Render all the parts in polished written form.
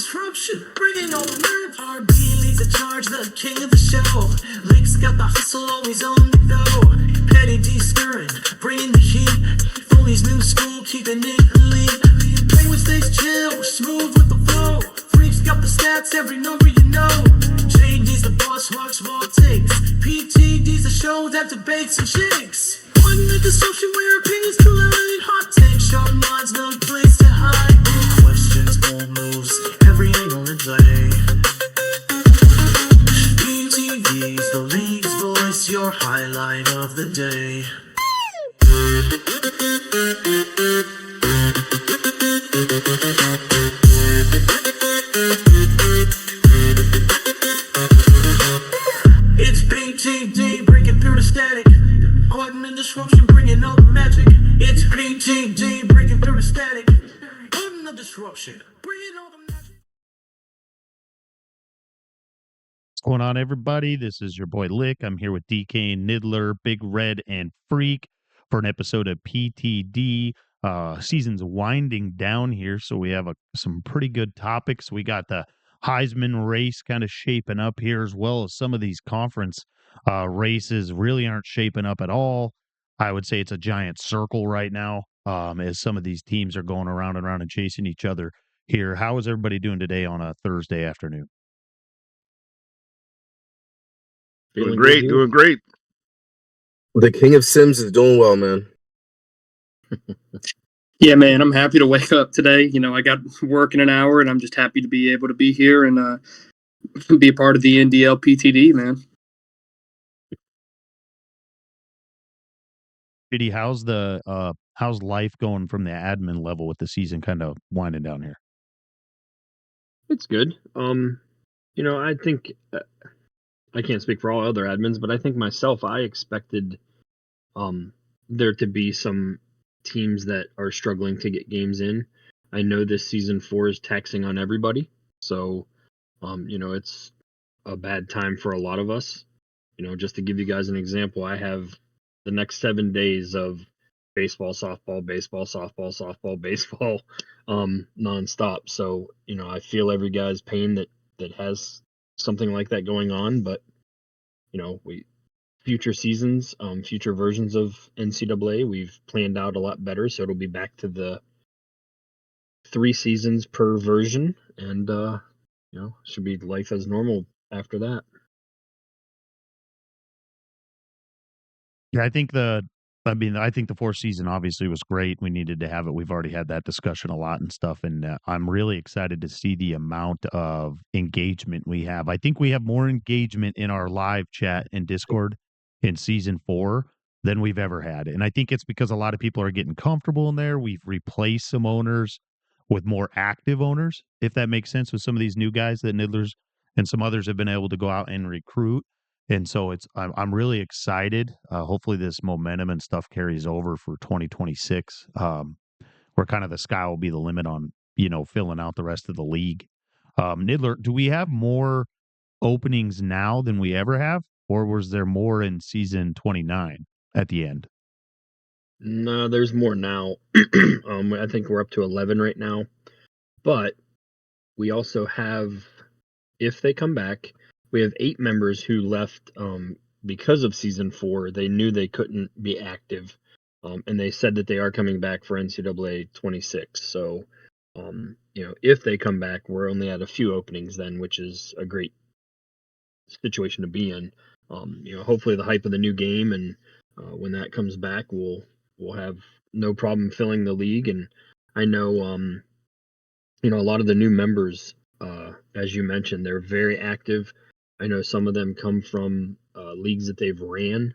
disruption, bringing all the nerve. RB leads the charge, the king of the show. Lick's got the hustle, always on the go. Petty D stirring, bringing the heat. Foley's new school, keeping it elite. Penguin stays chill, smooth with the flow. Phreak's got the stats, every number you know. JD's the boss, watch ball takes. PTD's the show that debates and shakes. One the disruption where opinions collide. Hot takes, sharp minds, no place to hide. Questions, bold moves, every angle in play. PTD's the league's voice, your highlight of the day. It's PTD breaking through the static. Heisman disruption bringing all the magic. It's PTD breaking through the static. Heisman the disruption bringing all the magic. What's going on, everybody? This is your boy Lick. I'm here with Dcane, Niddler, Big Red, and Phreak for an episode of PTD. Season's winding down here, so we have some pretty good topics. We got the Heisman race kind of shaping up here, as well as some of these conference races really aren't shaping up at all. I would say it's a giant circle right now, as some of these teams are going around and around and chasing each other here. How is everybody doing today on a Thursday afternoon? Doing great, doing great. The King of Sims is doing well, man. Yeah, man, I'm happy to wake up today. You know, I got work in an hour, and I'm just happy to be able to be here and be a part of the NDL PTD, man. Diddy, how's life going from the admin level with the season kind of winding down here? It's good. I think I can't speak for all other admins, but I think myself, I expected there to be some teams that are struggling to get games in. I know this season 4 is taxing on everybody, so it's a bad time for a lot of us. Just to give you guys an example, I have the next 7 days of baseball, softball, baseball, nonstop. So, I feel every guy's pain that has something like that going on, but future seasons, future versions of NCAA, we've planned out a lot better, so it'll be back to the 3 seasons per version, and should be life as normal after that. Yeah, I think the 4th season obviously was great. We needed to have it. We've already had that discussion a lot and stuff, and I'm really excited to see the amount of engagement we have. I think we have more engagement in our live chat and Discord in season 4 than we've ever had, and I think it's because a lot of people are getting comfortable in there. We've replaced some owners with more active owners, if that makes sense, with some of these new guys that Niddlers and some others have been able to go out and recruit. And so I'm really excited. Hopefully this momentum and stuff carries over for 2026, where kind of the sky will be the limit on, filling out the rest of the league. Niddler, do we have more openings now than we ever have? Or was there more in season 29 at the end? No, there's more now. I think we're up to 11 right now. But we also have, if they come back, we have 8 members who left because of season 4. They knew they couldn't be active, and they said that they are coming back for NCAA 26. So, if they come back, we're only at a few openings then, which is a great situation to be in. Hopefully the hype of the new game, and when that comes back, we'll have no problem filling the league. And I know, a lot of the new members, as you mentioned, they're very active. I know some of them come from leagues that they've ran.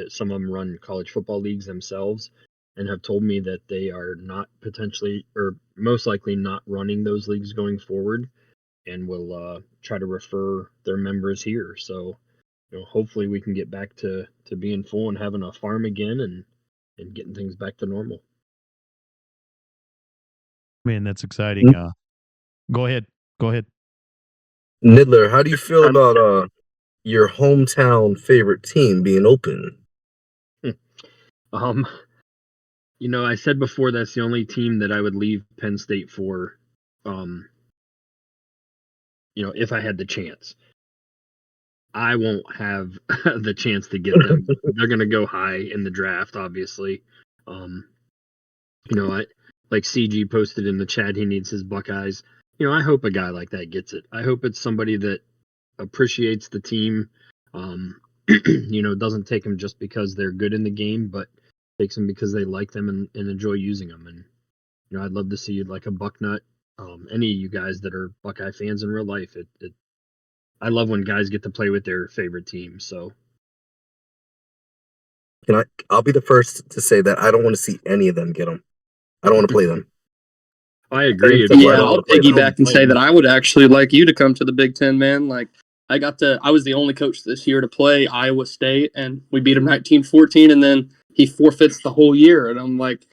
Some of them run college football leagues themselves, and have told me that they are not potentially, or most likely not, running those leagues going forward, and will try to refer their members here. So, hopefully we can get back to being full and having a farm again, and getting things back to normal. Man, that's exciting. Go ahead. Niddler, how do you feel about your hometown favorite team being open? I said before that's the only team that I would leave Penn State for. if I had the chance. I won't have the chance to get them. They're going to go high in the draft, obviously. I like CG posted in the chat. He needs his Buckeyes. I hope a guy like that gets it. I hope it's somebody that appreciates the team. Doesn't take them just because they're good in the game, but takes them because they like them and enjoy using them. And I'd love to see like a Bucknut. Any of you guys that are Buckeye fans in real life, I love when guys get to play with their favorite team. So I'll be the first to say that I don't want to see any of them get them. I don't want to play them. I agree. Yeah, I'll piggyback and say that I would actually like you to come to the Big Ten, man. Like, I was the only coach this year to play Iowa State, and we beat him 19-14, and then he forfeits the whole year. And I'm like,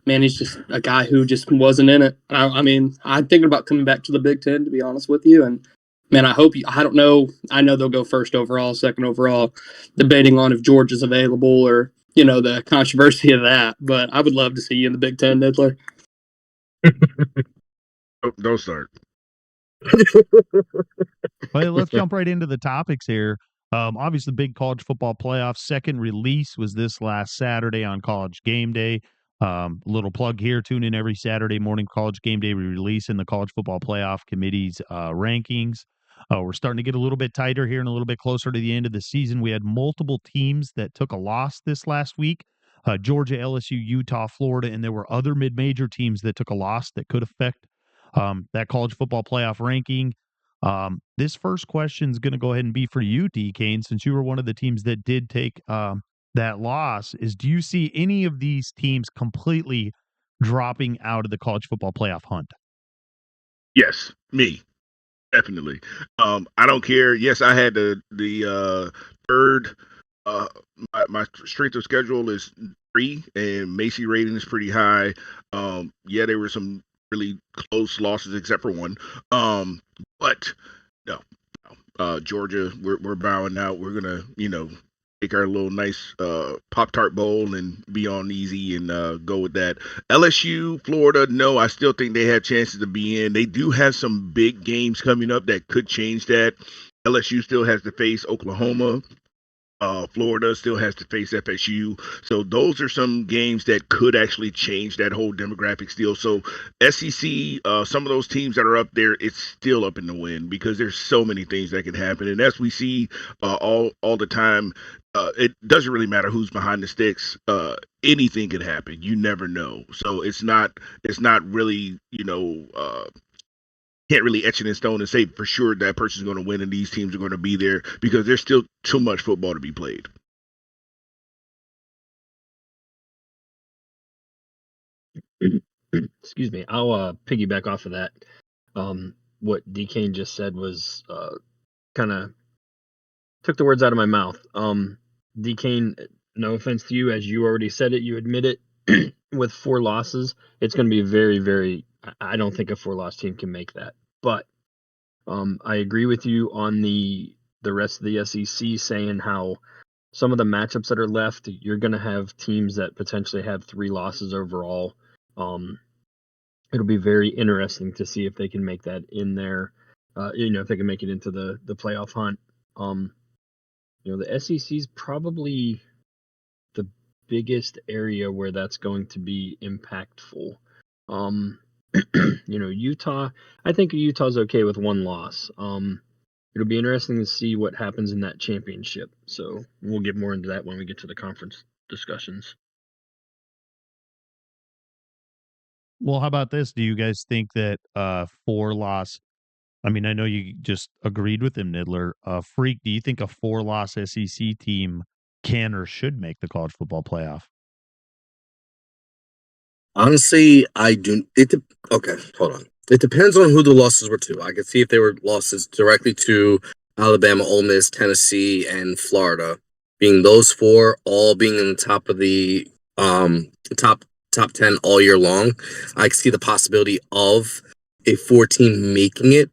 man, he's just a guy who just wasn't in it. I mean, I'm thinking about coming back to the Big Ten, to be honest with you. And, man, I don't know. I know they'll go first overall, second overall, debating on if Georgia's available or, the controversy of that. But I would love to see you in the Big Ten, Niddler. Don't start. Well, let's jump right into the topics here. Obviously, big college football playoff second release was this last Saturday on College Game Day. Little plug here: tune in every Saturday morning. College Game Day, we release in the College Football Playoff Committee's rankings. We're starting to get a little bit tighter here and a little bit closer to the end of the season. We had multiple teams that took a loss this last week. Georgia, LSU, Utah, Florida, and there were other mid-major teams that took a loss that could affect that college football playoff ranking. This first question is going to go ahead and be for you, Dcane, since you were one of the teams that did take that loss. Do you see any of these teams completely dropping out of the college football playoff hunt? Yes, me. Definitely. I don't care. Yes, I had the third. My strength of schedule is 3, and Macy rating is pretty high. Yeah, there were some really close losses except for one. But no. Georgia, we're bowing out. We're gonna, take our little nice Pop-Tart bowl and be on easy and go with that. LSU, Florida, no, I still think they have chances to be in. They do have some big games coming up that could change that. LSU still has to face Oklahoma. Florida still has to face FSU. So those are some games that could actually change that whole demographic still. So SEC, some of those teams that are up there, it's still up in the wind because there's so many things that can happen. And as we see all the time, it doesn't really matter who's behind the sticks. Anything can happen. You never know. So it's not really, can't really etch it in stone and say for sure that person's going to win and these teams are going to be there because there's still too much football to be played. Excuse me. I'll piggyback off of that. What Dcane just said was kind of took the words out of my mouth. Dcane, no offense to you, as you already said it, you admit it. With 4 losses, it's going to be very, very. I don't think a 4-loss team can make that. But I agree with you on the rest of the SEC saying how some of the matchups that are left, you're going to have teams that potentially have 3 losses overall. It'll be very interesting to see if they can make that in there. If they can make it into the playoff hunt. The SEC is probably the biggest area where that's going to be impactful. Utah, I think Utah's okay with 1 loss. It'll be interesting to see what happens in that championship. So we'll get more into that when we get to the conference discussions. Well, how about this? Do you guys think that 4-loss? I mean, I know you just agreed with him, Niddler. Phreak, do you think a 4-loss SEC team can or should make the college football playoff? Honestly, I do. Okay, hold on. It depends on who the losses were to. I could see if they were losses directly to Alabama, Ole Miss, Tennessee, and Florida, being those 4 all being in the top of the top 10 all year long. I could see the possibility of a 4-team making it,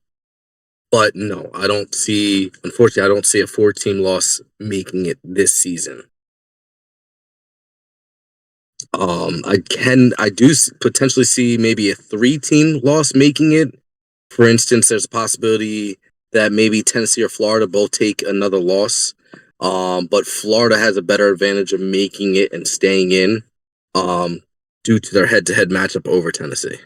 but no, I don't see. Unfortunately, I don't see a 4-team loss making it this season. I do potentially see maybe a 3-team loss making it. For instance, there's a possibility that maybe Tennessee or Florida both take another loss. But Florida has a better advantage of making it and staying in due to their head-to-head matchup over Tennessee.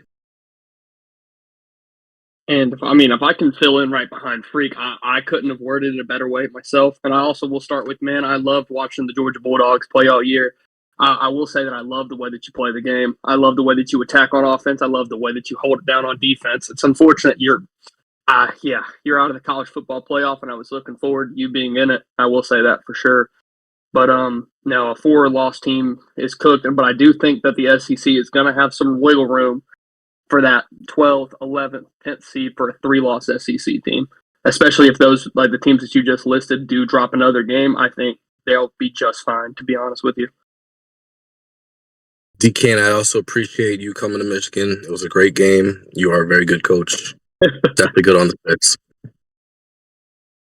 And if I can fill in right behind Phreak, I couldn't have worded it a better way myself. And I also will start with, man, I loved watching the Georgia Bulldogs play all year. I will say that I love the way that you play the game. I love the way that you attack on offense. I love the way that you hold it down on defense. It's unfortunate you're out of the college football playoff, and I was looking forward to you being in it. I will say that for sure. But no, a 4-loss team is cooked. But I do think that the SEC is going to have some wiggle room for that 12th, 11th, 10th seed for a 3-loss SEC team, especially if those, like the teams that you just listed, do drop another game. I think they'll be just fine, to be honest with you. Dcane, I also appreciate you coming to Michigan. It was a great game. You are a very good coach. Definitely good on the picks.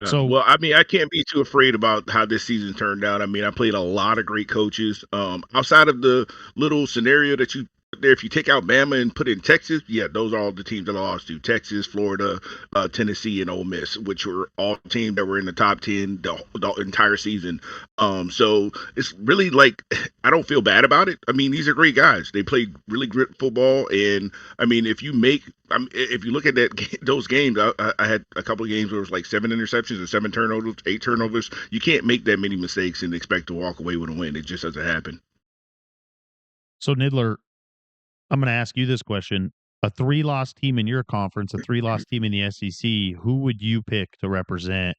So, well, I mean, I can't be too afraid about how this season turned out. I mean, I played a lot of great coaches. Outside of the little scenario that you put there, if you take out Bama and put in Texas, yeah, those are all the teams that I lost to: Texas, Florida, Tennessee, and Ole Miss, which were all teams that were in the top 10 the entire season. So it's really like I don't feel bad about it. I mean, these are great guys. They played really great football, and I mean, if you look at those games, I had a couple of games where it was like 7 interceptions and 7 turnovers, 8 turnovers. You can't make that many mistakes and expect to walk away with a win. It just doesn't happen. So Niddler, I'm going to ask you this question. A 3-loss team in your conference, a 3-loss team in the SEC, who would you pick to represent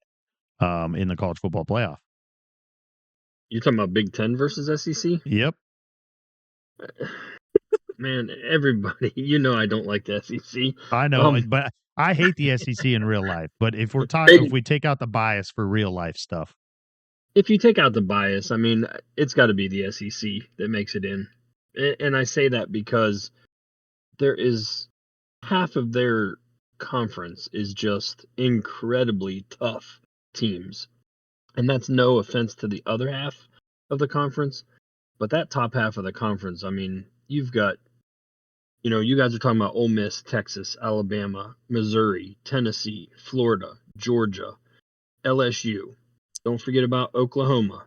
in the college football playoff? You're talking about Big Ten versus SEC? Yep. Man, everybody, I don't like the SEC. I know, but I hate the SEC in real life. But if we take out the bias for real life stuff. If you take out the bias, I mean, it's got to be the SEC that makes it in. And I say that because there is half of their conference is just incredibly tough teams. And that's no offense to the other half of the conference. But that top half of the conference, I mean, you've got, you guys are talking about Ole Miss, Texas, Alabama, Missouri, Tennessee, Florida, Georgia, LSU. Don't forget about Oklahoma.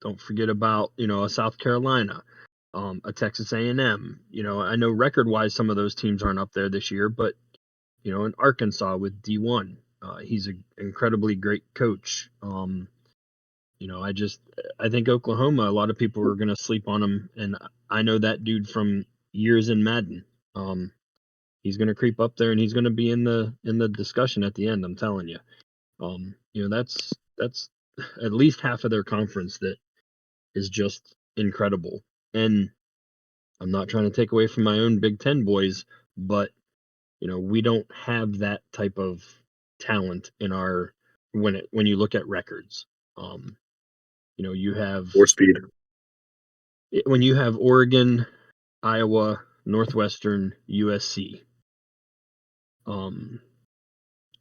Don't forget about, a South Carolina, a Texas A&M. I know record-wise some of those teams aren't up there this year, but, in Arkansas with D1, he's an incredibly great coach. I think Oklahoma, a lot of people are going to sleep on him, and I know that dude from years in Madden. He's going to creep up there, and he's going to be in the discussion at the end. I'm telling you. That's at least half of their conference that is just incredible. And I'm not trying to take away from my own Big Ten boys, but we don't have that type of talent in our when you look at records. You have Or speed. When you have Oregon, Iowa, Northwestern, USC,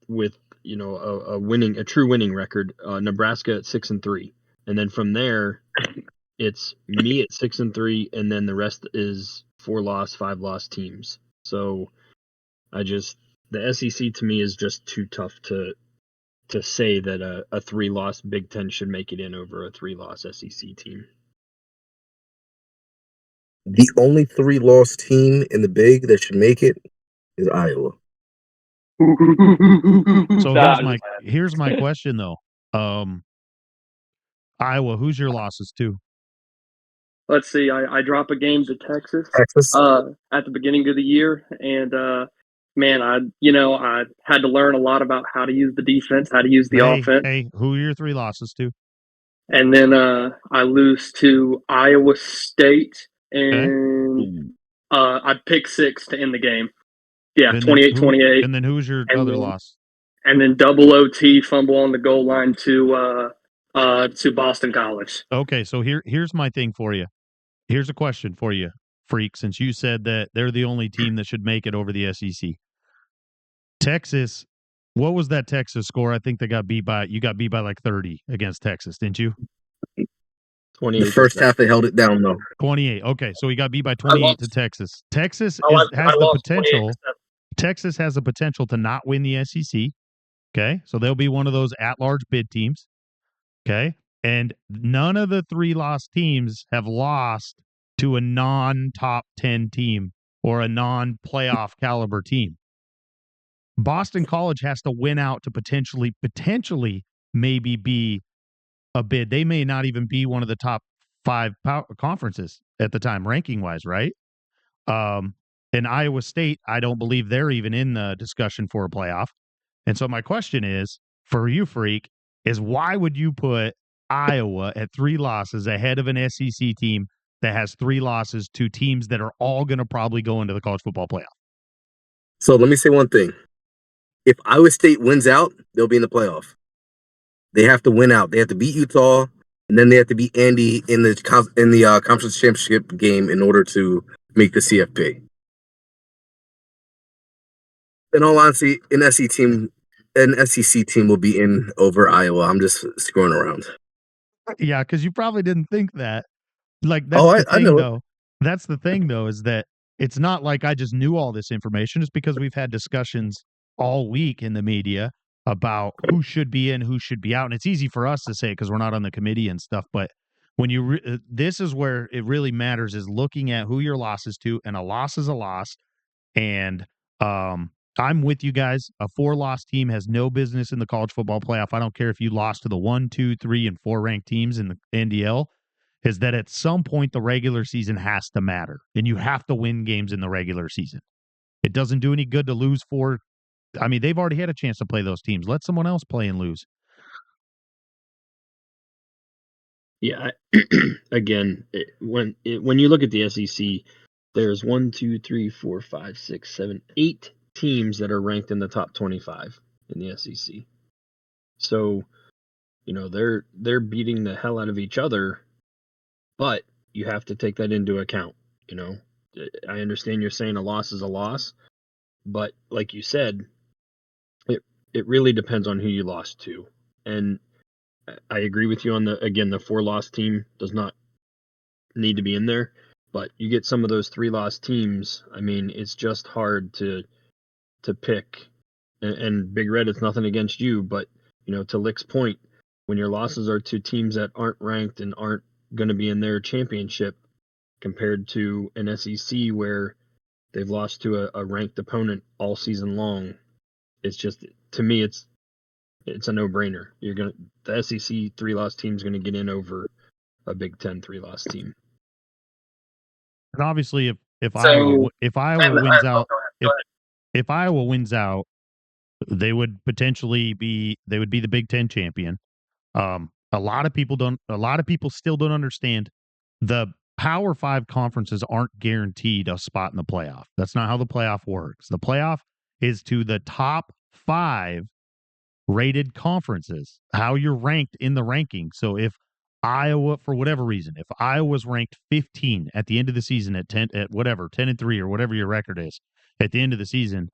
with a true winning record, Nebraska at 6-3, and then from there, it's me at 6-3, and then the rest is 4-loss, 5-loss teams. So, the SEC to me is just too tough to say that a 3-loss Big Ten should make it in over a 3-loss SEC team. The only 3-loss team in the Big that should make it is Iowa. So here's my question though. Iowa, who's your losses to? Let's see. I drop a game to Texas. At the beginning of the year, and man, I had to learn a lot about how to use the defense, how to use the offense. Hey, who are your 3 losses to? And then I lose to Iowa State, and I pick 6 to end the game. Yeah, 28-28. And then who's your other loss? And then double OT fumble on the goal line to Boston College. Okay, so here's my thing for you. Here's a question for you, Phreak, since you said that they're the only team that should make it over the SEC. Texas, what was that Texas score? I think you got beat by like 30 against Texas, didn't you? 28. The first half they held it down though. 28. Okay, so he got beat by 28 to Texas. Texas has the potential. Texas has the potential to not win the SEC. Okay. So they'll be one of those at-large bid teams. Okay. And none of the 3 lost teams have lost to a non-top 10 team or a non-playoff caliber team. Boston College has to win out to potentially maybe be a bid. They may not even be one of the top 5 conferences at the time, ranking-wise, right? And Iowa State, I don't believe they're even in the discussion for a playoff. And so my question is, for you, Phreak, is why would you put Iowa at 3 losses ahead of an SEC team that has 3 losses to teams that are all going to probably go into the college football playoff? So let me say one thing. If Iowa State wins out, they'll be in the playoff. They have to win out. They have to beat Utah, and then they have to beat Andy in the conference championship game in order to make the CFP. In all honesty, an SEC team will be in over Iowa. I'm just screwing around. Yeah, because you probably didn't think that. Like, I know it. though. That's the thing, though, is that it's not like I just knew all this information. It's because we've had discussions all week in the media about who should be in, who should be out. And it's easy for us to say because we're not on the committee and stuff. But when this is where it really matters, is looking at who your loss is to, and a loss is a loss. And I'm with you guys. A 4-loss team has no business in the college football playoff. I don't care if you lost to the 1, 2, 3, and 4 ranked teams in the NDL. Is that at some point the regular season has to matter, and you have to win games in the regular season. It doesn't do any good to lose 4. I mean, they've already had a chance to play those teams. Let someone else play and lose. Yeah. Again, when you look at the SEC, there's 1, 2, 3, 4, 5, 6, 7, 8 teams that are ranked in the top 25 in the SEC. So, they're beating the hell out of each other, but you have to take that into account. I understand you're saying a loss is a loss, but like you said, it really depends on who you lost to. And I agree with you on the 4-loss team does not need to be in there, but you get some of those 3-loss teams. I mean, it's just hard to pick. And Big Red, it's nothing against you, but to Lick's point, when your losses are to teams that aren't ranked and aren't going to be in their championship, compared to an SEC where they've lost to a ranked opponent all season long, it's just, to me, it's a no-brainer. The SEC 3-loss team is going to get in over a Big Ten 3-loss team. And obviously, if Iowa wins out, if Iowa wins out, they would potentially be the Big Ten champion. A lot of people still don't understand the Power 5 conferences aren't guaranteed a spot in the playoff. That's not how the playoff works. The playoff is to the top 5 rated conferences, how you're ranked in the ranking. So if Iowa, for whatever reason, if Iowa's ranked 15 at the end of the season at 10 and 3 or whatever your record is at the end of the season,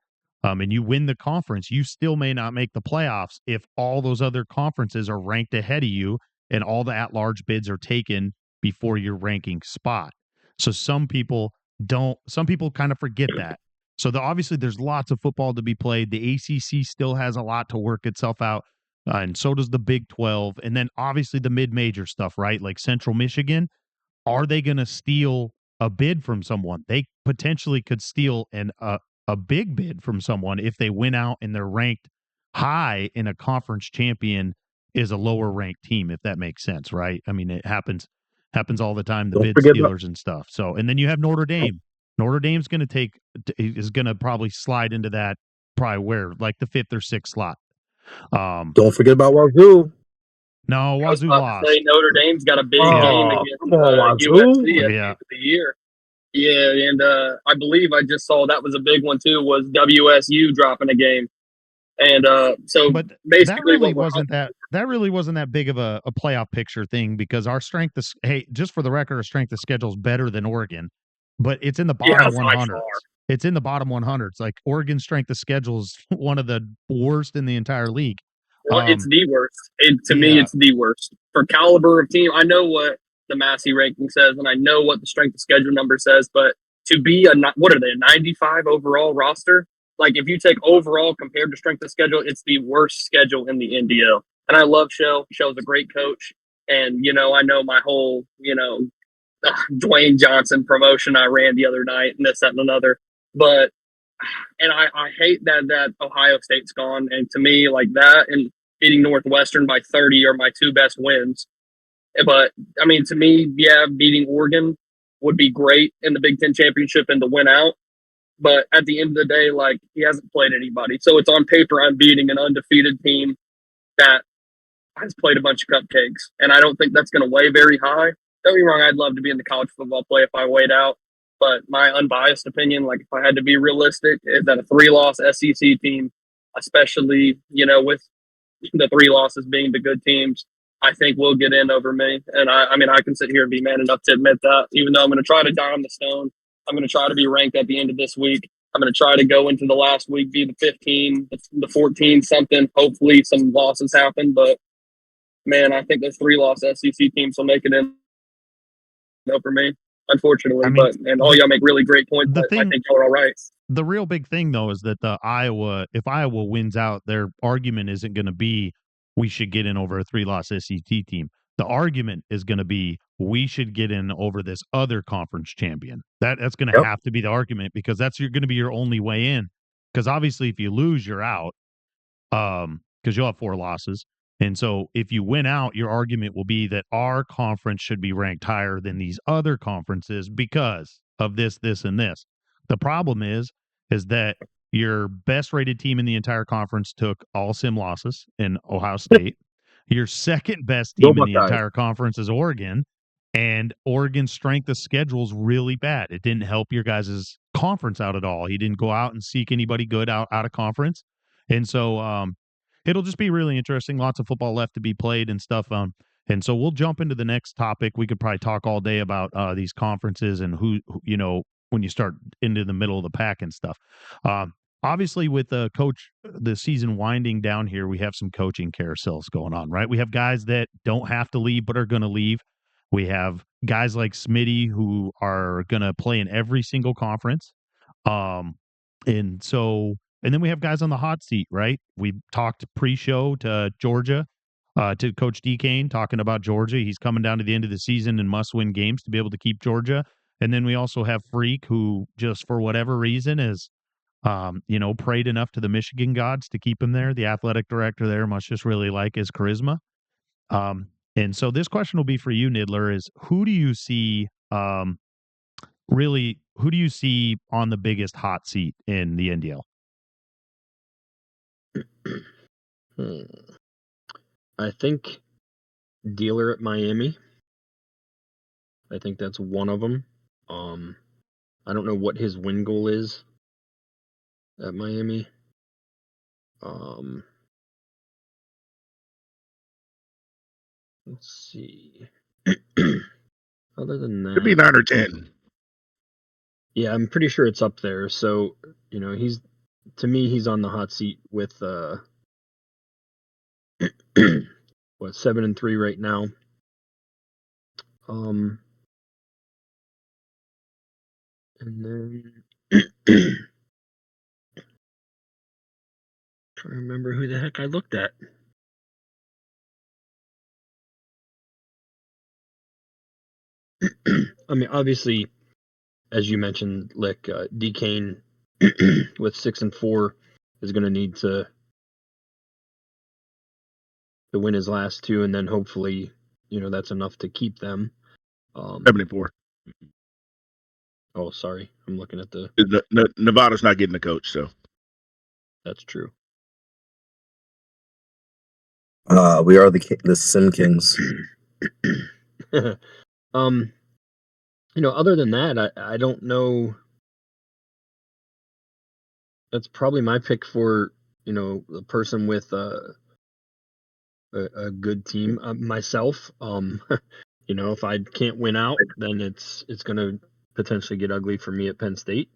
and you win the conference, you still may not make the playoffs if all those other conferences are ranked ahead of you and all the at-large bids are taken before your ranking spot. So some people kind of forget that. So obviously there's lots of football to be played. The ACC still has a lot to work itself out, and so does the Big 12. And then obviously the mid-major stuff, right? Like Central Michigan, are they going to steal a bid from someone? They potentially could steal a big bid from someone if they win out and they're ranked high in a conference champion is a lower ranked team, if that makes sense, right? I mean, it happens all the time, the bid stealers and stuff. So, and then you have Notre Dame. Notre Dame's going to probably slide into that, like the 5th or 6th slot. Don't forget about Wazoo. No, Wazoo lost. Notre Dame's got a big game against USC at the end of the year. Yeah, and I believe I just saw that was a big one too. Was WSU dropping a game, and but basically that really wasn't that big of a playoff picture thing because our strength is just for the record, our strength of schedule is better than Oregon, but it's in the bottom 100s. It's in the bottom 100s. Like Oregon's strength of schedule is one of the worst in the entire league. Well, it's the worst. To me, it's the worst for caliber of team. I know what the Massey ranking says, and I know what the strength of schedule number says, but to be what are they, a 95 overall roster? Like if you take overall compared to strength of schedule, it's the worst schedule in the NDL. And I love Shell. Shell's a great coach. And, I know my whole, Dwayne Johnson promotion I ran the other night and this, that, and another. But, and I hate that Ohio State's gone. And to me, like that and beating Northwestern by 30 are my two best wins. But, I mean, to me, yeah, beating Oregon would be great in the Big Ten championship and to win out. But at the end of the day, like he hasn't played anybody. So it's on paper I'm beating an undefeated team that has played a bunch of cupcakes. And I don't think that's going to weigh very high. Don't get me wrong, I'd love to be in the college football play if I weighed out. But my unbiased opinion, like if I had to be realistic, is that a 3-loss SEC team, especially, with the 3 losses being the good teams, I think will get in over me. And I mean, I can sit here and be man enough to admit that, even though I'm going to try to die on the stone. I'm going to try to be ranked at the end of this week. I'm going to try to go into the last week, be the 15, the 14, something. Hopefully some losses happen. But, man, I think those 3-loss SEC teams will make it in over me, unfortunately. I mean, And all y'all make really great points. the But I thing- think y'all are all right. The real big thing, though, is that if Iowa wins out, their argument isn't going to be we should get in over a 3-loss SEC team. The argument is going to be we should get in over this other conference champion. That's going to have to be the argument because that's going to be your only way in. Because obviously, if you lose, you're out. Because you'll have 4 losses. And so if you win out, your argument will be that our conference should be ranked higher than these other conferences because of this, this, and this. The problem is that your best rated team in the entire conference took all sim losses in Ohio State. Your second best team in the entire conference is Oregon. And Oregon's strength of schedule is really bad. It didn't help your guys' conference out at all. He didn't go out and seek anybody good out of conference. And so it'll just be really interesting. Lots of football left to be played and stuff. And so we'll jump into the next topic. We could probably talk all day about these conferences and who when you start into the middle of the pack and stuff. Obviously, with the season winding down here, we have some coaching carousels going on, right? We have guys that don't have to leave but are going to leave. We have guys like Smitty who are going to play in every single conference. And then we have guys on the hot seat, right? We talked pre-show to Georgia, to Coach Dcane, talking about Georgia. He's coming down to the end of the season and must-win games to be able to keep Georgia. And then we also have Phreak, who just for whatever reason is, prayed enough to the Michigan gods to keep him there. The athletic director there must just really like his charisma. And so this question will be for you, Niddler, is who do you see on the biggest hot seat in the NDL? I think Dealer at Miami. I think that's one of them. I don't know what his win goal is at Miami. Let's see. Other than that, Could be 9 or 10. Yeah, I'm pretty sure it's up there. So, he's on the hot seat with 7-3 right now. And then trying to remember who the heck I looked at. I mean, obviously, as you mentioned, Dcane with 6-4 is going to need to win his last 2, and then hopefully, that's enough to keep them. 74. Oh, sorry, I'm looking at Nevada's not getting a coach, so that's true. We are the Sim Kings. Other than that, I don't know. That's probably my pick for the person with a good team. Myself, if I can't win out, then it's going to potentially get ugly for me at Penn State.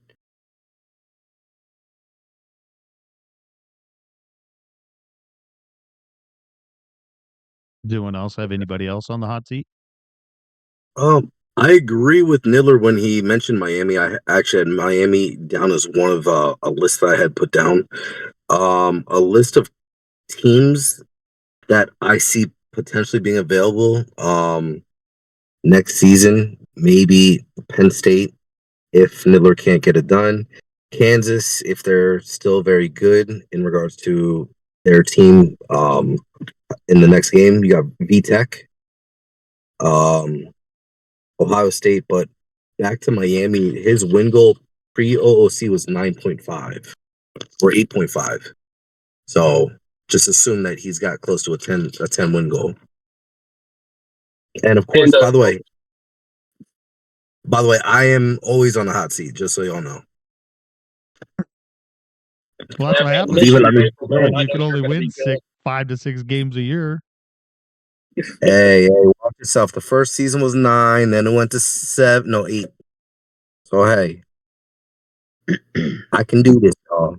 Does anyone else have anybody else on the hot seat? I agree with Niddler when he mentioned Miami. I actually had Miami down as one of a list that I had put down. A list of teams that I see potentially being available next season. Maybe Penn State if Niddler can't get it done. Kansas if they're still very good in regards to their team in the next game. You got VTech. Ohio State, but back to Miami, his win goal pre OOC was 9.5 or 8.5. So just assume that he's got close to a 10 win goal. And of course, And by the way, I am always on the hot seat, just so y'all know. Well, that's what happens. Michigan, You can only win 5 to 6 games a year. Hey, watch yourself. The first season was 9, then it went to 8. So hey, I can do this, y'all.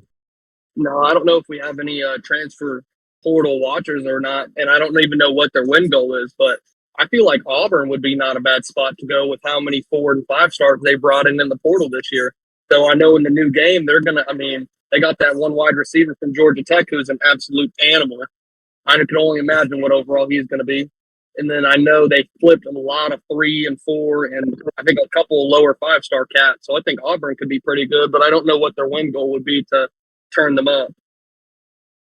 No, I don't know if we have any transfer portal watchers or not, and I don't even know what their win goal is. But I feel like Auburn would be not a bad spot to go with how many 4 and 5 stars they brought in the portal this year. So I know in the new game they're gonna. I mean, they got that one wide receiver from Georgia Tech who's an absolute animal. I can only imagine what overall he's going to be. And then I know they flipped a lot of 3 and 4, and I think a couple of lower 5-star cats. So I think Auburn could be pretty good, but I don't know what their win goal would be to turn them up.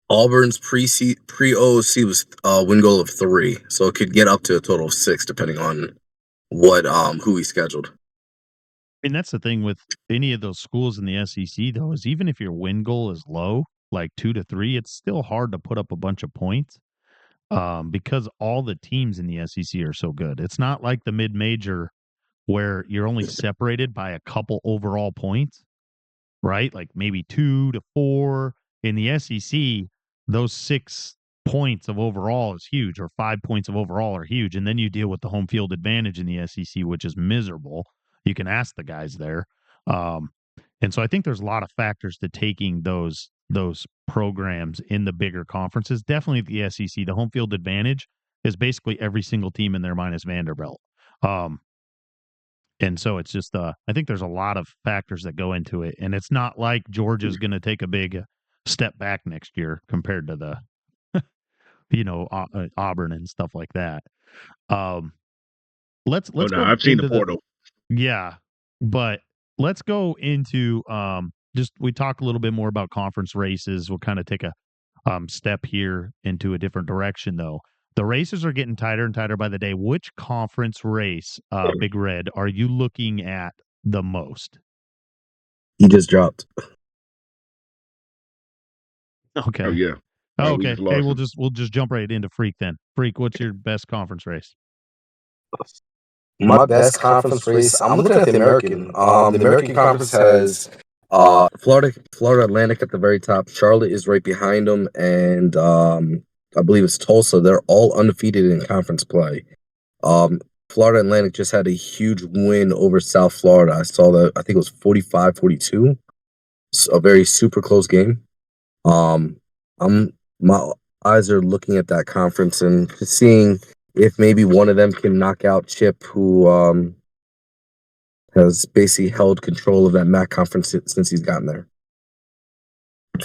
Auburn's pre OOC was win goal of 3, so it could get up to a total of 6 depending on what who he scheduled. And that's the thing with any of those schools in the SEC, though, is even if your win goal is low, like 2 to 3, it's still hard to put up a bunch of points because all the teams in the SEC are so good. It's not like the mid-major where you're only separated by a couple overall points, right? Like maybe 2 to 4. In the SEC, those 6 points of overall is huge, or 5 points of overall are huge. And then you deal with the home field advantage in the SEC, which is miserable. You can ask the guys there. And so I think there's a lot of factors to taking those programs in the bigger conferences. Definitely the SEC, the home field advantage is basically every single team in there minus Vanderbilt. And so it's just, I think there's a lot of factors that go into it. And it's not like Georgia's going to take a big step back next year compared to the, Auburn and stuff like that. Let's go. I've seen the portal. Yeah, but let's go into we talk a little bit more about conference races. We'll kind of take a step here into a different direction, though. The races are getting tighter and tighter by the day. Which conference race, Big Red, are you looking at the most? He just dropped. Okay. Oh yeah. Oh, okay. Hey, we'll just jump right into Phreak then. Phreak, what's your best conference race? My best conference race, I'm looking at the American. The American Conference has Florida Atlantic at the very top. Charlotte is right behind them, and I believe it's Tulsa. They're all undefeated in conference play. Florida Atlantic just had a huge win over South Florida. I saw that. I think it was 45-42. It's a very super close game. My eyes are looking at that conference and seeing if maybe one of them can knock out Chip, who has basically held control of that MAC conference since he's gotten there.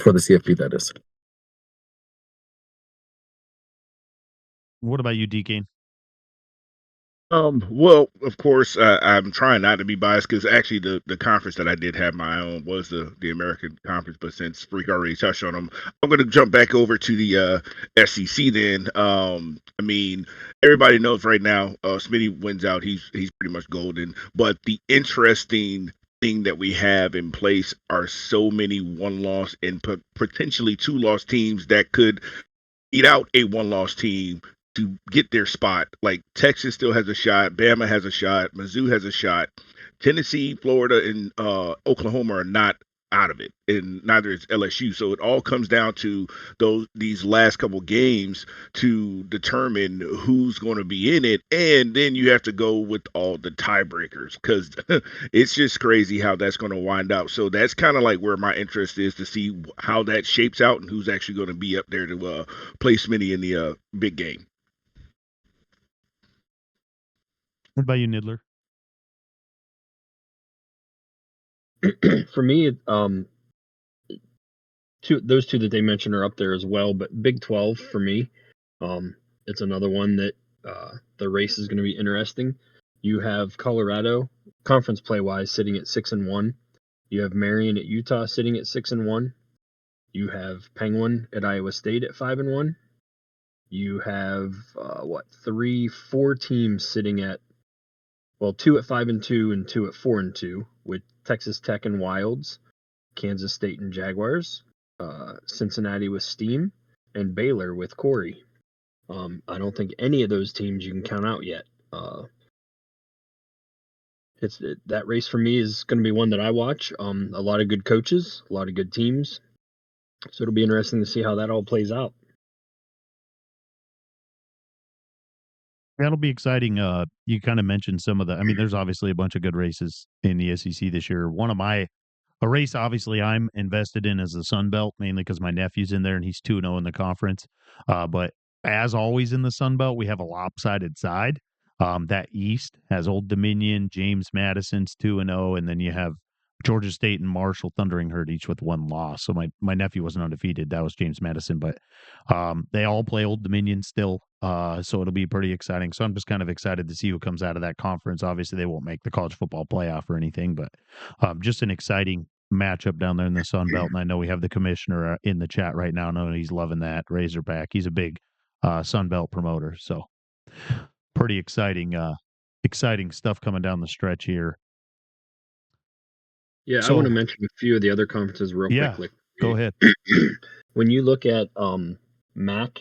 For the CFP, that is. What about you, Dcane? Well, of course, I'm trying not to be biased because actually the conference that I did have my own was the American Conference, but since Phreak already touched on them, I'm going to jump back over to the SEC then. I mean, everybody knows right now, Smitty wins out. He's pretty much golden. But the interesting thing that we have in place are so many 1-loss and potentially 2-loss teams that could eat out a 1-loss team to get their spot. Like Texas still has a shot, Bama has a shot, Mizzou has a shot. Tennessee, Florida, and Oklahoma are not out of it, and neither is LSU. So it all comes down to these last couple games to determine who's going to be in it, and then you have to go with all the tiebreakers because it's just crazy how that's going to wind up. So that's kind of like where my interest is to see how that shapes out and who's actually going to be up there to play Smitty in the big game. What about you, Niddler? For me, those two that they mentioned are up there as well. But Big 12 for me, it's another one that the race is going to be interesting. You have Colorado, conference play wise, sitting at 6-1. You have Marion at Utah sitting at 6-1. You have Penguin at Iowa State at 5-1. You have 4 teams sitting at 2 at 5-2 and 2 at 4-2 with Texas Tech and Wilds, Kansas State and Jaguars, Cincinnati with Steam, and Baylor with Corey. I don't think any of those teams you can count out yet. That race for me is going to be one that I watch. A lot of good coaches, a lot of good teams. So it'll be interesting to see how that all plays out. That'll be exciting. You kind of mentioned some of the. I mean, there's obviously a bunch of good races in the SEC this year. A race obviously I'm invested in is the Sun Belt, mainly because my nephew's in there and he's 2-0 in the conference. But as always in the Sun Belt, we have a lopsided side. That East has Old Dominion, James Madison's 2-0, and then you have Georgia State and Marshall Thundering Herd each with 1 loss. So my nephew wasn't undefeated. That was James Madison, but they all play Old Dominion still. So it'll be pretty exciting. So I'm just kind of excited to see who comes out of that conference. Obviously, they won't make the college football playoff or anything, but just an exciting matchup down there in the Sun Belt. And I know we have the commissioner in the chat right now. I know he's loving that Razorback. He's a big Sun Belt promoter. So pretty exciting stuff coming down the stretch here. Yeah, I want to mention a few of the other conferences real quickly. Go ahead. When you look at MAC,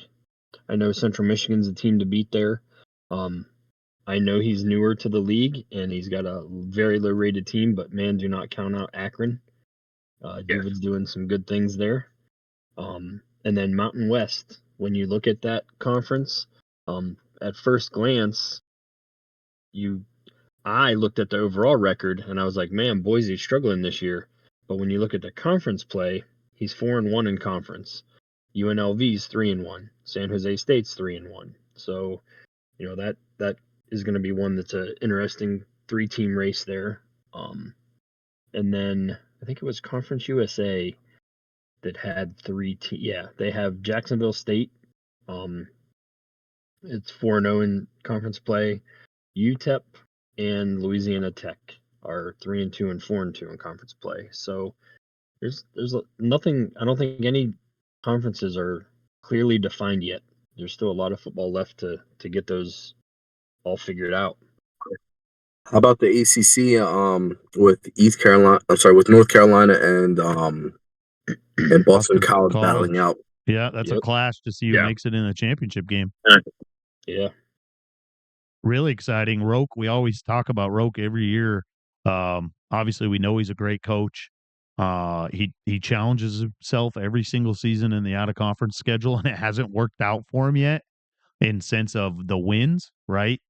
I know Central Michigan's the team to beat there. I know he's newer to the league and he's got a very low rated team, but man, do not count out Akron. David's doing some good things there. And then Mountain West, when you look at that conference, at first glance, I looked at the overall record and I was like, man, Boise's struggling this year. But when you look at the conference play, he's 4-1 in conference. UNLV's 3-1. San Jose State's 3-1. So, that is going to be one that's an interesting 3-team race there. And then I think it was Conference USA that had 3 teams. Yeah, they have Jacksonville State. It's 4-0 in conference play. UTEP and Louisiana Tech are 3-2 and 4-2 in conference play. So there's nothing. I don't think any conferences are clearly defined yet. There's still a lot of football left to get those all figured out. How about the ACC with North Carolina and Boston College battling out? Yeah, that's a clash to see who makes it in the championship game. Yeah. Really exciting. Roke, we always talk about Roke every year. Obviously, we know he's a great coach. He challenges himself every single season in the out-of-conference schedule, and it hasn't worked out for him yet in sense of the wins, right?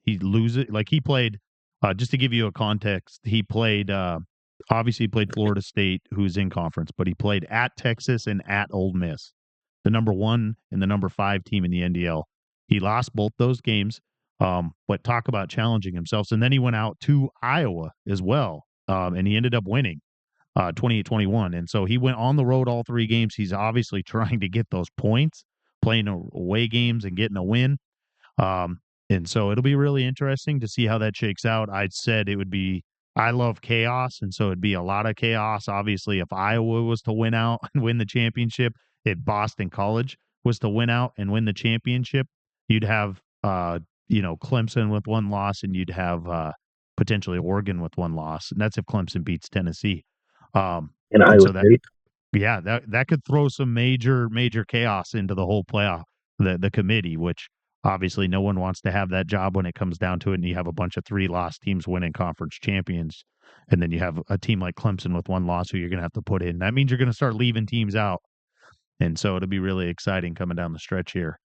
He loses. Like he played, just to give you a context, he played, obviously he played Florida State, who's in conference, but he played at Texas and at Ole Miss, the number 1 and the number 5 team in the NDL. He lost both those games. But talk about challenging himself. And then he went out to Iowa as well. And he ended up winning 28-21. And so he went on the road all 3 games. He's obviously trying to get those points, playing away games and getting a win. And so it'll be really interesting to see how that shakes out. I love chaos. And so it'd be a lot of chaos. Obviously, if Iowa was to win out and win the championship, if Boston College was to win out and win the championship, you'd have, Clemson with 1 loss, and you'd have potentially Oregon with 1 loss, and that's if Clemson beats Tennessee. And Iowa State. Yeah, that could throw some major chaos into the whole playoff, the committee, which obviously no one wants to have that job when it comes down to it, and you have a bunch of 3-loss teams winning conference champions, and then you have a team like Clemson with 1 loss who you're going to have to put in. That means you're going to start leaving teams out, and so it'll be really exciting coming down the stretch here.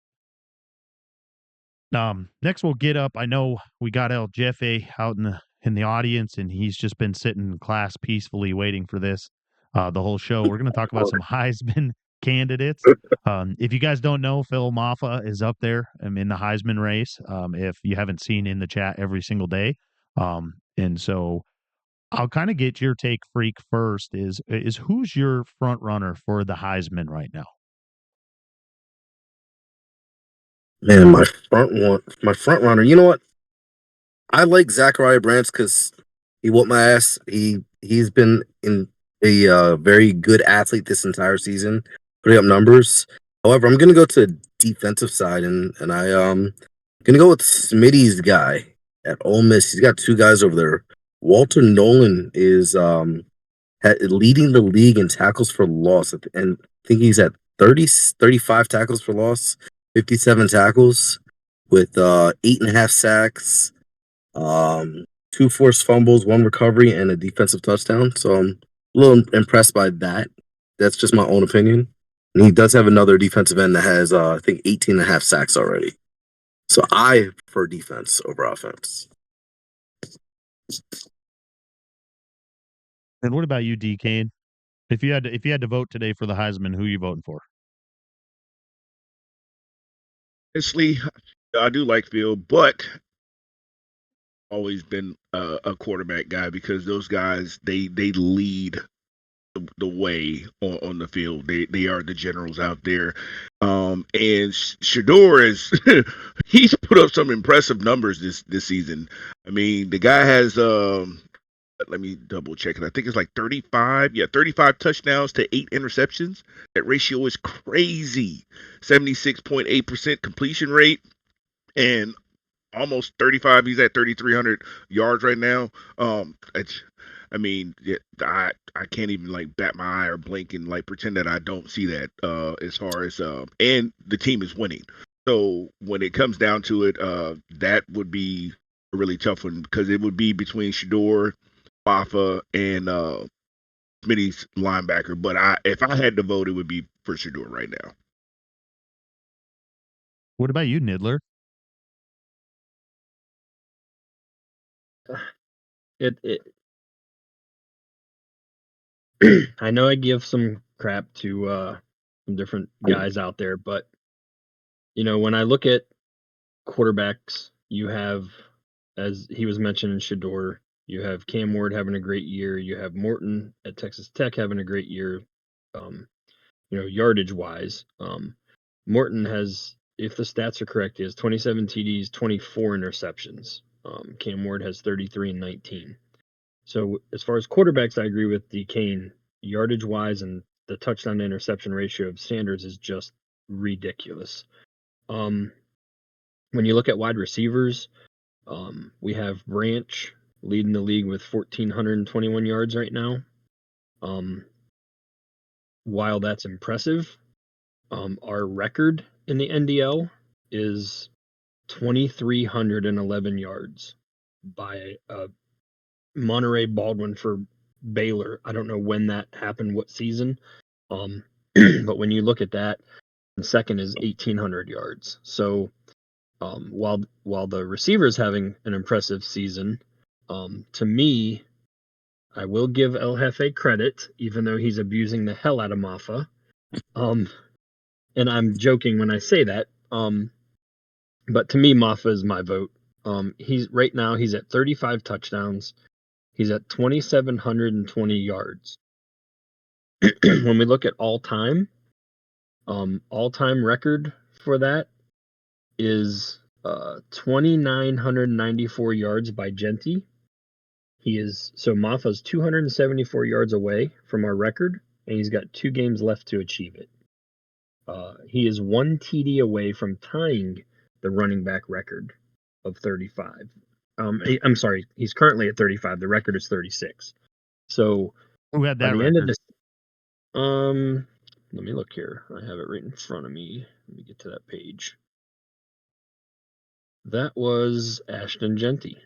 Next we'll get up. I know we got El Jefe out in the audience, and he's just been sitting in class peacefully waiting for this the whole show. We're going to talk about some Heisman candidates. If you guys don't know, Phil Maffa is up there in the Heisman race. If you haven't seen in the chat every single day, and so I'll kind of get your take, Phreak, first. Is who's your front runner for the Heisman right now? Man, my front runner. You know what? I like Zachariah Brands because he whooped my ass. He's been in a very good athlete this entire season, putting up numbers. However, I'm gonna go to the defensive side and I gonna go with Smitty's guy at Ole Miss. He's got two guys over there. Walter Nolan is leading the league in tackles for loss, and I think he's at 35 tackles for loss, 57 tackles with 8.5 sacks, two forced fumbles, one recovery, and a defensive touchdown. So I'm a little impressed by that. That's just my own opinion. And he does have another defensive end that has, I think, 18.5 sacks already. So I prefer defense over offense. And what about you, Dcane? If you had to vote today for the Heisman, who are you voting for? Honestly, I do like Field, but always been a quarterback guy because those guys they lead the way on the field. They are the generals out there. And Shador is he's put up some impressive numbers this season. I mean, the guy has let me double check it. I think it's like 35. Yeah, 35 touchdowns to 8 interceptions. That ratio is crazy. 76.8% completion rate and almost 35. He's at 3,300 yards right now. I mean, yeah, I can't even like bat my eye or blink and like pretend that I don't see that. As far as and the team is winning. So when it comes down to it, that would be a really tough one because it would be between Shador, Bafa, and Smitty's linebacker. But if I had to vote, it would be for Shador right now. What about you, Niddler? I know I give some crap to some different guys out there, but when I look at quarterbacks, you have, as he was mentioning, Shador. You have Cam Ward having a great year. You have Morton at Texas Tech having a great year. Yardage wise, Morton has, if the stats are correct, he has 27 TDs, 24 interceptions. Cam Ward has 33 and 19. So as far as quarterbacks, I agree with Dcane. Yardage wise and the touchdown to interception ratio of Sanders is just ridiculous. When you look at wide receivers, we have Branch leading the league with 1,421 yards right now. While that's impressive, our record in the NDL is 2,311 yards by Monterey Baldwin for Baylor. I don't know when that happened, what season. But when you look at that, the second is 1,800 yards. So while the receiver's having an impressive season, to me, I will give El Jefe credit, even though he's abusing the hell out of Maffa. And I'm joking when I say that. But to me, Maffa is my vote. He's at 35 touchdowns. He's at 2,720 yards. When we look at all-time record for that is 2,994 yards by Genty. Maffa's 274 yards away from our record, and he's got 2 games left to achieve it. He is 1 TD away from tying the running back record of 35. I'm sorry, he's currently at 35. The record is 36. So who had that record? Let me look here. I have it right in front of me. Let me get to that page. That was Ashton Genty.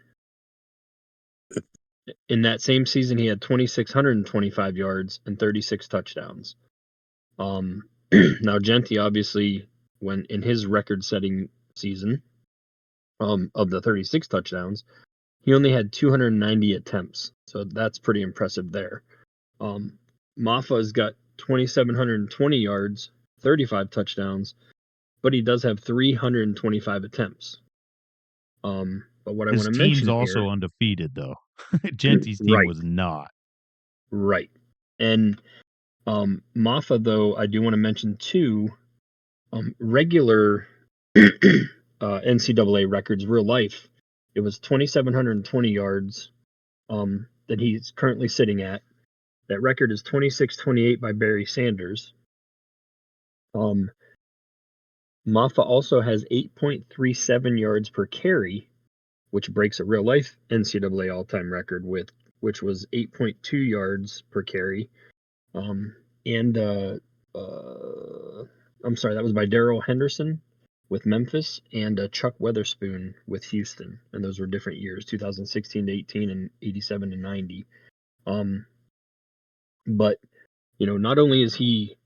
In that same season, he had 2,625 yards and 36 touchdowns. Now Genty, obviously, when in his record-setting season of the 36 touchdowns, he only had 290 attempts. So that's pretty impressive there. Maffa's got 2,720 yards, 35 touchdowns, but he does have 325 attempts. But what I want to mention his team's also here, undefeated, though. Genty's team Right. was not. Right. And Maffa, though, I do want to mention too, regular NCAA records, real life, it was 2,720 yards that he's currently sitting at. That record is 26-28 by Barry Sanders. Maffa also has 8.37 yards per carry, which breaks a real life NCAA all-time record which was 8.2 yards per carry. I'm sorry, that was by Darrell Henderson with Memphis and Chuck Weatherspoon with Houston, and those were different years, 2016 to 18 and 87 to 90. But not only is he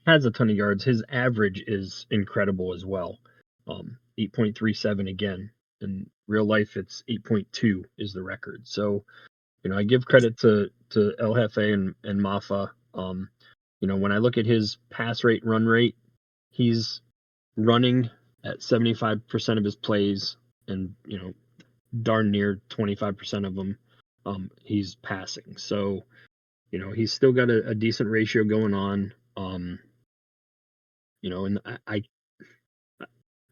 has a ton of yards, his average is incredible as well. 8.37 again. In real life, it's 8.2 is the record. So, I give credit to El Jefe and Maffa. When I look at his pass rate, run rate, he's running at 75% of his plays, and darn near 25% of them, he's passing. So, he's still got a decent ratio going on. And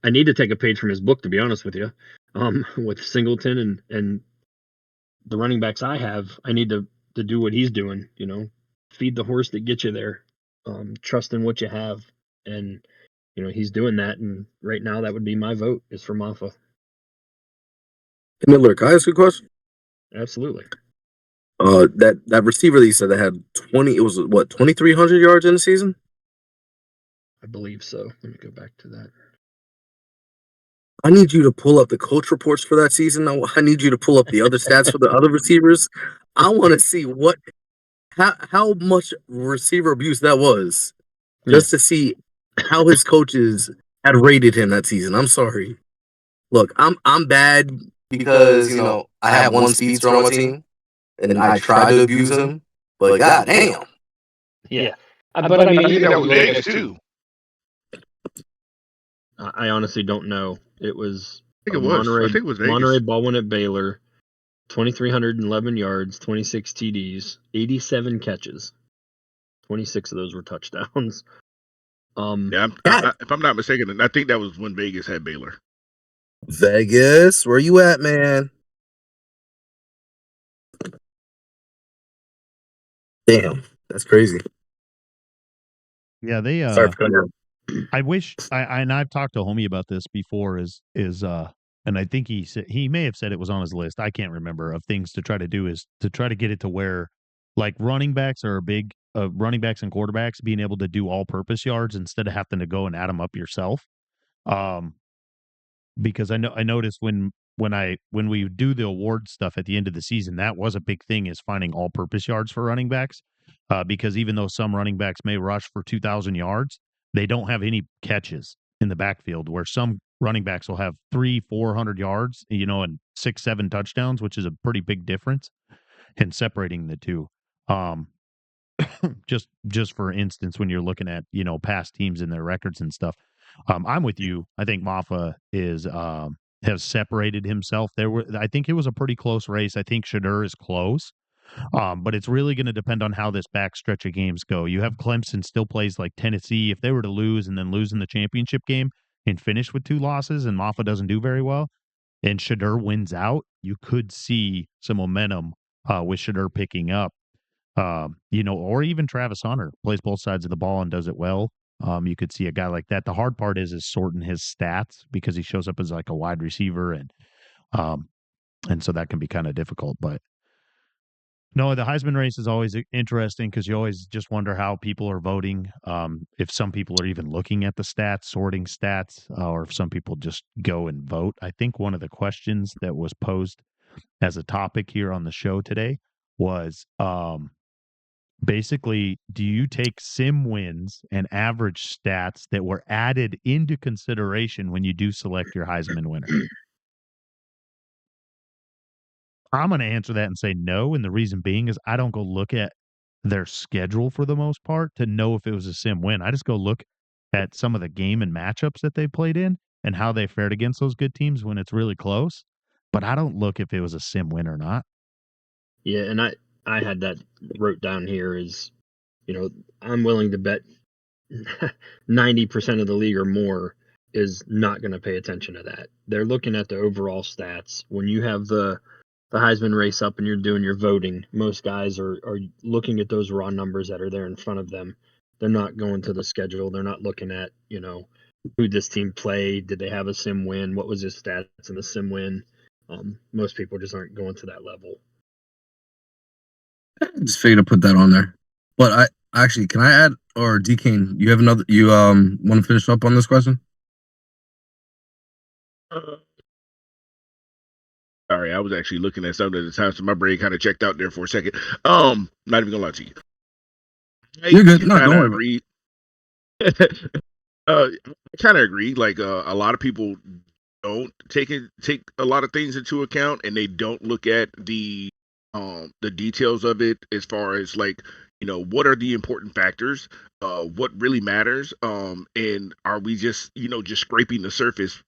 I need to take a page from his book, to be honest with you. With Singleton and the running backs I have, I need to do what he's doing. Feed the horse that gets you there. Trust in what you have, and he's doing that. And right now, that would be my vote is for Maffa. Niddler, can I ask you a question? Absolutely. That receiver that you said that had 2,300 yards in the season? I believe so. Let me go back to that. I need you to pull up the coach reports for that season. I need you to pull up the other stats for the other receivers. I want to see how much receiver abuse that was, just to see how his coaches had rated him that season. I'm sorry. Look, I'm bad because I have one speedster on my team, and I tried to abuse him, but god damn. Yeah. But I think that was Vegas too. I honestly don't know. It was I think it was. Monterey, I think it was Vegas. Monterey Baldwin at Baylor, 2,311 yards, 26 TDs, 87 catches. 26 of those were touchdowns. Yeah, if I'm not mistaken, I think that was when Vegas had Baylor. Vegas, where you at, man? Damn, that's crazy. Yeah, they Sorry for cutting out. I wish and I've talked to Homie about this before and I think he may have said it was on his list. I can't remember, of things to try to do, is to try to get it to where like running backs and quarterbacks being able to do all purpose yards instead of having to go and add them up yourself. Because I noticed when we do the award stuff at the end of the season, that was a big thing, is finding all purpose yards for running backs. Because even though some running backs may rush for 2,000 yards, they don't have any catches in the backfield, where some running backs will have 300-400 yards, and 6-7 touchdowns, which is a pretty big difference in separating the two. Just for instance, when you're looking at, past teams and their records and stuff. I'm with you. I think Maffa has separated himself. I think it was a pretty close race. I think Shedeur is close. But it's really going to depend on how this backstretch of games go. You have Clemson still plays like Tennessee. If they were to lose and then lose in the championship game and finish with 2 losses, and Maffa doesn't do very well, and Shedeur wins out, you could see some momentum with Shedeur picking up. Or even Travis Hunter plays both sides of the ball and does it well. You could see a guy like that. The hard part is sorting his stats, because he shows up as like a wide receiver, and so that can be kind of difficult. But no, the Heisman race is always interesting, because you always just wonder how people are voting. If some people are even looking at the stats, sorting stats, or if some people just go and vote. I think one of the questions that was posed as a topic here on the show today was basically, do you take sim wins and average stats that were added into consideration when you do select your Heisman winner? I'm going to answer that and say no. And the reason being is I don't go look at their schedule for the most part to know if it was a sim win. I just go look at some of the game and matchups that they played in and how they fared against those good teams when it's really close. But I don't look if it was a sim win or not. Yeah, and I had that wrote down here is, I'm willing to bet 90% of the league or more is not going to pay attention to that. They're looking at the overall stats. When you have the Heisman race up and you're doing your voting, most guys are looking at those raw numbers that are there in front of them. They're not going to the schedule. They're not looking at, who this team played. Did they have a sim win? What was his stats in the sim win? Most people just aren't going to that level. Just figured to put that on there. But I actually, can I add, or Dcane, you have another, you want to finish up on this question? Sorry, I was actually looking at something at the time, so my brain kind of checked out there for a second. Not even gonna lie to you. You're good. No, don't worry. I kind of agree. Like a lot of people don't take a lot of things into account, and they don't look at the details of it as far as like what are the important factors, what really matters, and are we just just scraping the surface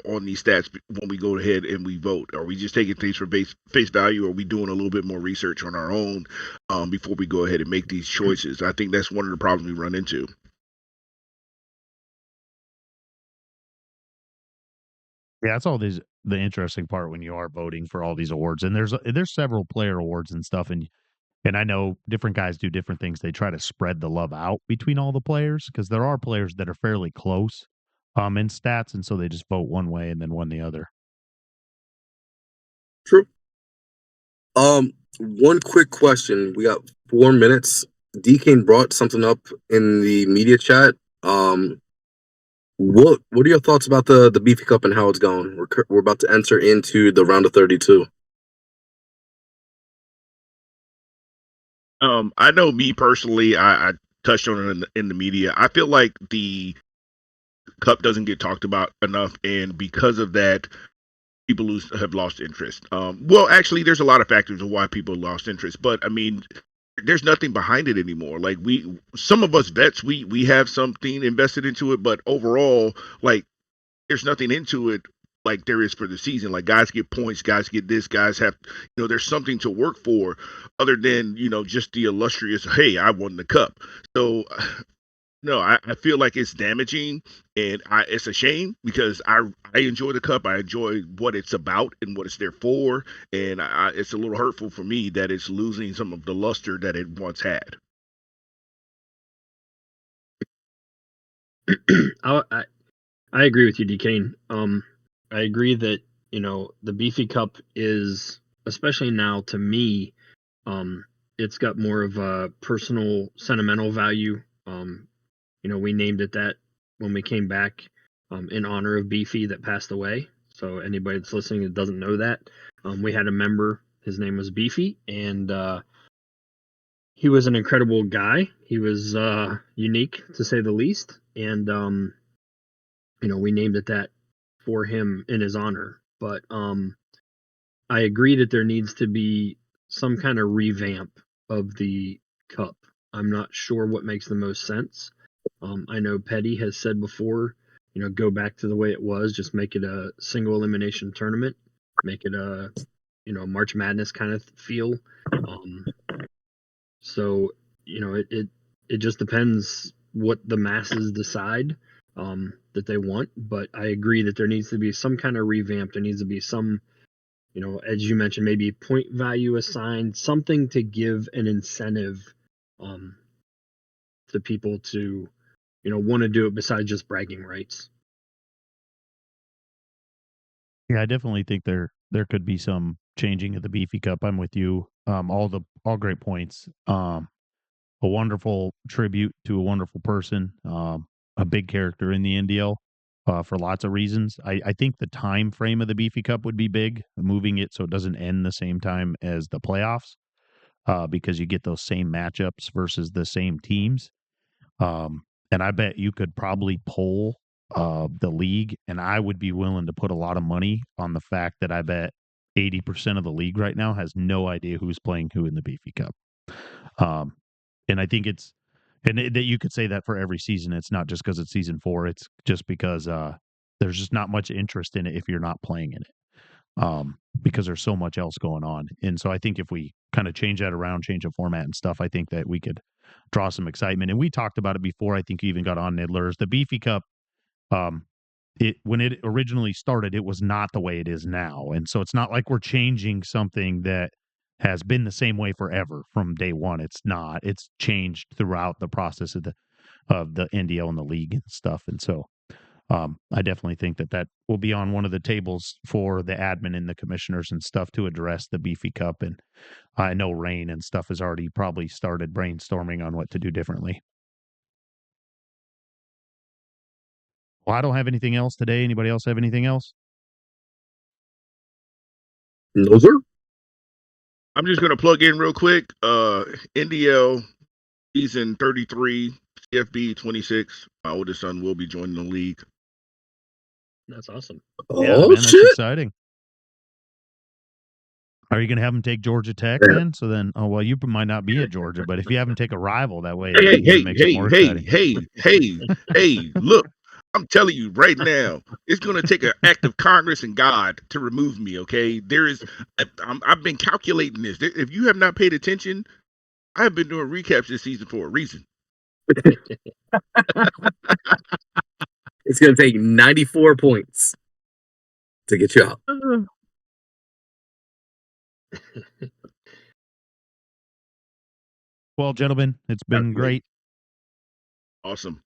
on these stats when we go ahead and we vote? Are we just taking things for face value? Or are we doing a little bit more research on our own before we go ahead and make these choices? I think that's one of the problems we run into. Yeah, that's all the interesting part when you are voting for all these awards. And there's several player awards and stuff, and I know different guys do different things. They try to spread the love out between all the players because there are players that are fairly close in stats, and so they just vote one way and then one the other. True. One quick question. We got 4 minutes. Dcane brought something up in the media chat. What are your thoughts about the Beefy Cup and how it's going? We're about to enter into the round of 32. I know me personally, I touched on it in the media. I feel like the cup doesn't get talked about enough, and because of that, people have lost interest. Well, actually, there's a lot of factors of why people lost interest, but I mean, there's nothing behind it anymore. Like some of us vets, we have something invested into it, but overall, like there's nothing into it like there is for the season. Like guys get points, guys get this, guys have there's something to work for other than just the illustrious. Hey, I won the cup. So no, I feel like it's damaging, and it's a shame because I enjoy the cup. I enjoy what it's about and what it's there for, and it's a little hurtful for me that it's losing some of the luster that it once had. I agree with you, Dcane. I agree that the Beefy Cup is, especially now to me, it's got more of a personal, sentimental value. We named it that when we came back in honor of Beefy that passed away. So anybody that's listening that doesn't know that, we had a member. His name was Beefy, and he was an incredible guy. He was unique to say the least, and we named it that for him in his honor. But I agree that there needs to be some kind of revamp of the cup. I'm not sure what makes the most sense. I know Petty has said before, go back to the way it was, just make it a single elimination tournament, make it a March Madness kind of feel. So it just depends what the masses decide that they want. But I agree that there needs to be some kind of revamp. There needs to be some, as you mentioned, maybe point value assigned, something to give an incentive to people to want to do it besides just bragging rights. Yeah, I definitely think there could be some changing of the Beefy Cup. I'm with you. All great points. A wonderful tribute to a wonderful person, a big character in the NDL for lots of reasons. I think the time frame of the Beefy Cup would be big, moving it so it doesn't end the same time as the playoffs, because you get those same matchups versus the same teams. And I bet you could probably poll the league, and I would be willing to put a lot of money on the fact that I bet 80% of the league right now has no idea who's playing who in the Beefy Cup. And I think that you could say that for every season. It's not just because it's season 4. It's just because there's just not much interest in it if you're not playing in it. because there's so much else going on. And so I think if we kind of change that around, change the format and stuff, I think that we could draw some excitement. And we talked about it before. I think you even got on Niddlers. The Beefy Cup, when it originally started, it was not the way it is now. And so it's not like we're changing something that has been the same way forever from day one. It's not. It's changed throughout the process of the NDL and the league and stuff. And so I definitely think that will be on one of the tables for the admin and the commissioners and stuff to address the Beefy Cup. And I know Rain and stuff has already probably started brainstorming on what to do differently. Well, I don't have anything else today. Anybody else have anything else? No, sir. I'm just gonna plug in real quick. NDL season 33, CFB 26. My oldest son will be joining the league. That's awesome. Yeah, Oh, man, that's shit. exciting. Are you going to have him take Georgia Tech Yeah. then? So then, oh, well, you might not be at Georgia, but if you have him take a rival, that way Hey, it makes it more exciting. hey, look, I'm telling you right now, it's going to take an act of Congress and God to remove me, okay? I've been calculating this. If you have not paid attention, I have been doing recaps this season for a reason. It's going to take 94 points to get you out. Well, gentlemen, it's been great. Awesome.